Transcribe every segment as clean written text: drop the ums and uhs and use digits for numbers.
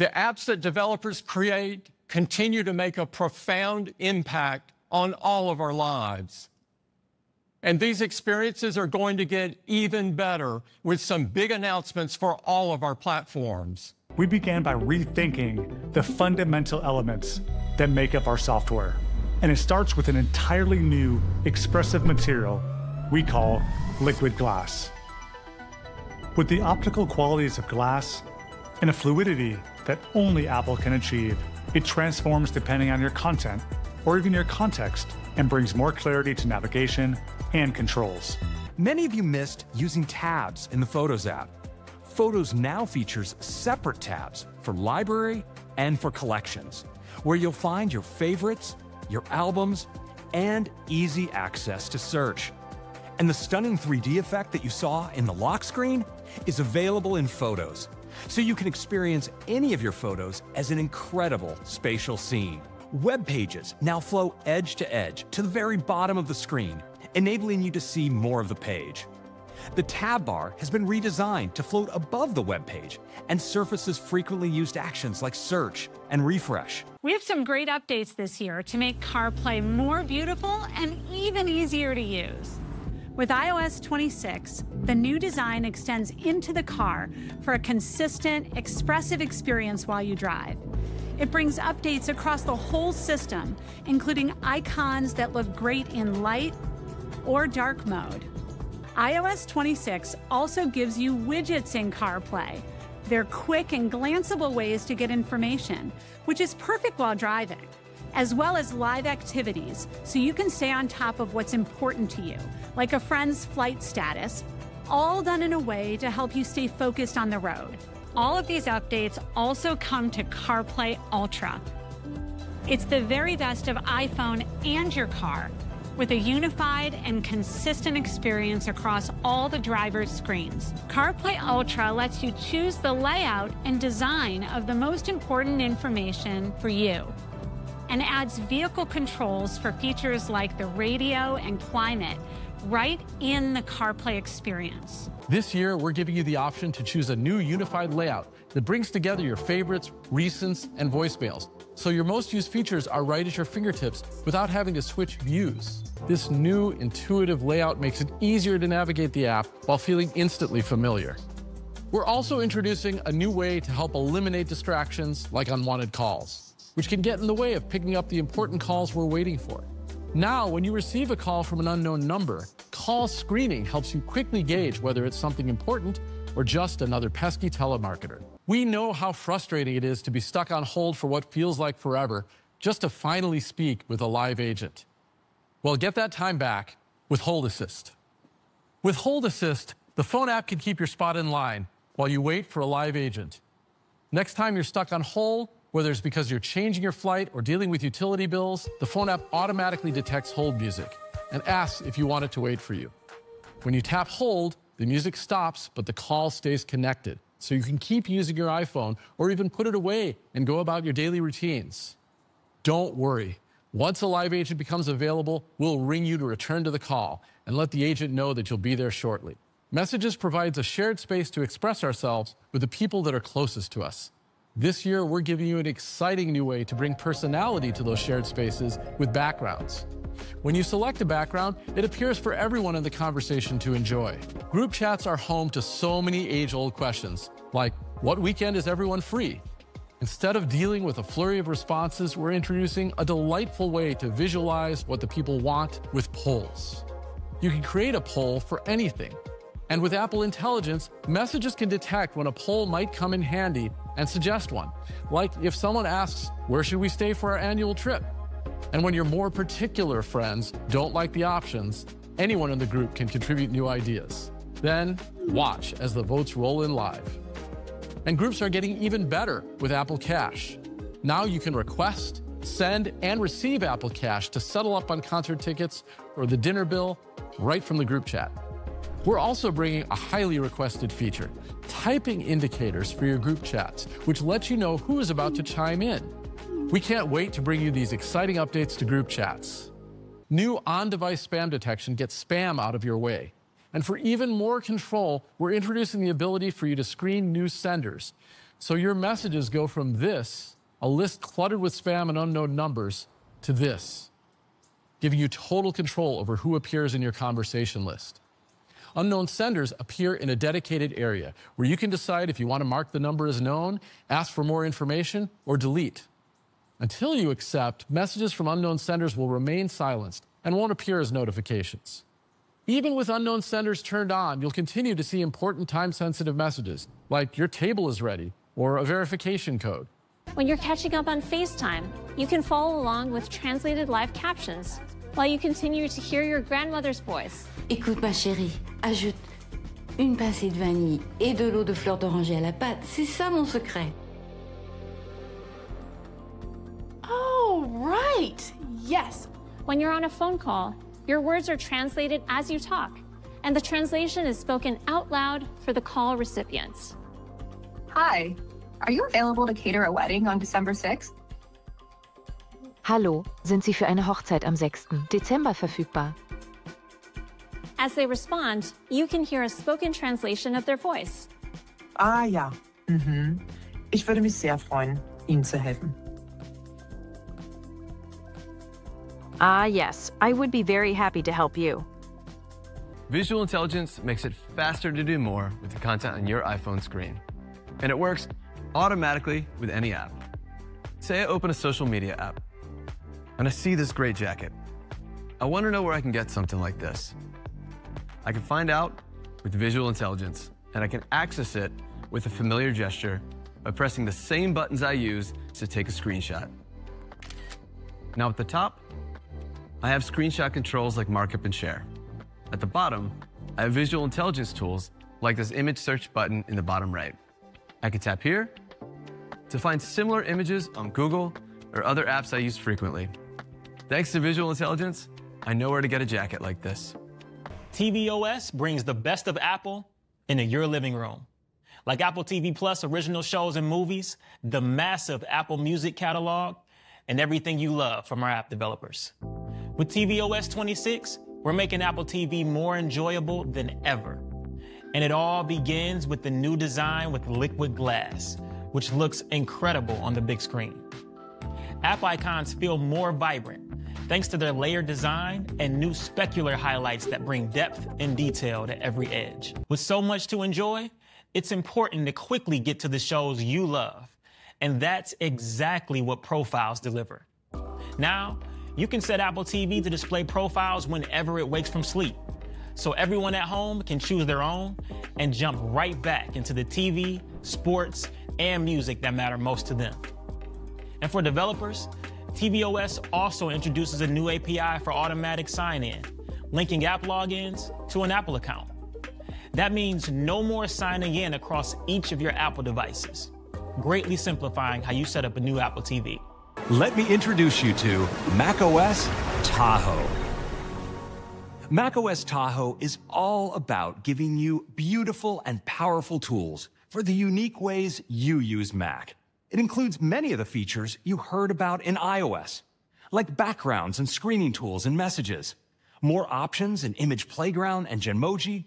The apps that developers create continue to make a profound impact on all of our lives. And these experiences are going to get even better with some big announcements for all of our platforms. We began by rethinking the fundamental elements that make up our software. And it starts with an entirely new expressive material we call liquid glass. With the optical qualities of glass and a fluidity that only Apple can achieve, it transforms depending on your content or even your context and brings more clarity to navigation and controls. Many of you missed using tabs in the Photos app. Photos now features separate tabs for library and for collections, where you'll find your favorites, your albums, and easy access to search. And the stunning 3D effect that you saw in the lock screen is available in Photos, so you can experience any of your photos as an incredible spatial scene. Web pages now flow edge to edge to the very bottom of the screen, enabling you to see more of the page. The tab bar has been redesigned to float above the web page and surfaces frequently used actions like search and refresh. We have some great updates this year to make CarPlay more beautiful and even easier to use. With iOS 26, the new design extends into the car for a consistent, expressive experience while you drive. It brings updates across the whole system, including icons that look great in light or dark mode. iOS 26 also gives you widgets in CarPlay. They're quick and glanceable ways to get information, which is perfect while driving, as well as live activities, so you can stay on top of what's important to you, like a friend's flight status, all done in a way to help you stay focused on the road. All of these updates also come to CarPlay Ultra. It's the very best of iPhone and your car, with a unified and consistent experience across all the driver's screens. CarPlay Ultra lets you choose the layout and design of the most important information for you, and adds vehicle controls for features like the radio and climate right in the CarPlay experience. This year, we're giving you the option to choose a new unified layout that brings together your favorites, recents, and voicemails, so your most used features are right at your fingertips without having to switch views. This new intuitive layout makes it easier to navigate the app while feeling instantly familiar. We're also introducing a new way to help eliminate distractions like unwanted calls, which can get in the way of picking up the important calls we're waiting for. Now, when you receive a call from an unknown number, call screening helps you quickly gauge whether it's something important or just another pesky telemarketer. We know how frustrating it is to be stuck on hold for what feels like forever just to finally speak with a live agent. Well, get that time back with Hold Assist. With Hold Assist, the phone app can keep your spot in line while you wait for a live agent. Next time you're stuck on hold, whether it's because you're changing your flight or dealing with utility bills, the phone app automatically detects hold music and asks if you want it to wait for you. When you tap hold, the music stops, but the call stays connected, so you can keep using your iPhone or even put it away and go about your daily routines. Don't worry. Once a live agent becomes available, we'll ring you to return to the call and let the agent know that you'll be there shortly. Messages provides a shared space to express ourselves with the people that are closest to us. This year, we're giving you an exciting new way to bring personality to those shared spaces with backgrounds. When you select a background, it appears for everyone in the conversation to enjoy. Group chats are home to so many age-old questions, like, what weekend is everyone free? Instead of dealing with a flurry of responses, we're introducing a delightful way to visualize what the people want with polls. You can create a poll for anything. And with Apple Intelligence, messages can detect when a poll might come in handy and suggest one. Like if someone asks, where should we stay for our annual trip? And when your more particular friends don't like the options, anyone in the group can contribute new ideas. Then watch as the votes roll in live. And groups are getting even better with Apple Cash. Now you can request, send, and receive Apple Cash to settle up on concert tickets or the dinner bill right from the group chat. We're also bringing a highly requested feature, typing indicators for your group chats, which lets you know who is about to chime in. We can't wait to bring you these exciting updates to group chats. New on-device spam detection gets spam out of your way. And for even more control, we're introducing the ability for you to screen new senders, So your messages go from this, a list cluttered with spam and unknown numbers, to this, giving you total control over who appears in your conversation list. Unknown senders appear in a dedicated area where you can decide if you want to mark the number as known, ask for more information, or delete. Until you accept, messages from unknown senders will remain silenced and won't appear as notifications. Even with unknown senders turned on, you'll continue to see important time-sensitive messages, like your table is ready, or a verification code. When you're catching up on FaceTime, you can follow along with translated live captions, while you continue to hear your grandmother's voice. Écoute ma chérie, ajoute une pincée de vanille et de l'eau de fleur d'oranger à la pâte. C'est ça mon secret. Oh, right. Yes. When you're on a phone call, your words are translated as you talk, and the translation is spoken out loud for the call recipients. Hi, are you available to cater a wedding on December 6th? Hallo, sind Sie für eine Hochzeit am 6. Dezember verfügbar? As they respond, you can hear a spoken translation of their voice. Ah ja, Ich würde mich sehr freuen, Ihnen zu helfen. Ah yes, I would be very happy to help you. Visual intelligence makes it faster to do more with the content on your iPhone screen. And it works automatically with any app. Say I open a social media app, and I see this great jacket. I want to know where I can get something like this. I can find out with visual intelligence, and I can access it with a familiar gesture by pressing the same buttons I use to take a screenshot. Now at the top, I have screenshot controls like markup and share. At the bottom, I have visual intelligence tools like this image search button in the bottom right. I can tap here to find similar images on Google or other apps I use frequently. Thanks to visual intelligence, I know where to get a jacket like this. tvOS brings the best of Apple into your living room. Like Apple TV Plus original shows and movies, the massive Apple Music catalog, and everything you love from our app developers. With tvOS 26, we're making Apple TV more enjoyable than ever. And it all begins with the new design with liquid glass, which looks incredible on the big screen. App icons feel more vibrant thanks to their layered design and new specular highlights that bring depth and detail to every edge. With so much to enjoy, it's important to quickly get to the shows you love. And that's exactly what profiles deliver. Now, you can set Apple TV to display profiles whenever it wakes from sleep, so everyone at home can choose their own and jump right back into the TV, sports, and music that matter most to them. And for developers, tvOS also introduces a new API for automatic sign-in, linking app logins to an Apple account. That means no more signing in across each of your Apple devices, greatly simplifying how you set up a new Apple TV. Let me introduce you to macOS Tahoe. macOS Tahoe is all about giving you beautiful and powerful tools for the unique ways you use Mac. It includes many of the features you heard about in iOS, like backgrounds and screening tools and messages, more options in Image Playground and Genmoji,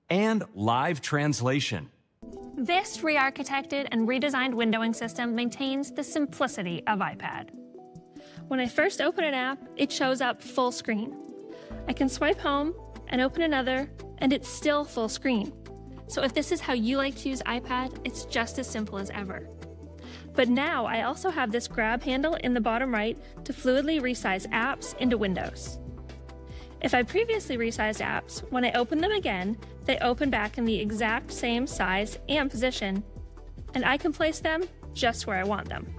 and live translation. This re-architected and redesigned windowing system maintains the simplicity of iPad. When I first open an app, it shows up full screen. I can swipe home and open another, and it's still full screen. So if this is how you like to use iPad, it's just as simple as ever. But now I also have this grab handle in the bottom right to fluidly resize apps into windows. If I previously resized apps, when I open them again, they open back in the exact same size and position, and I can place them just where I want them.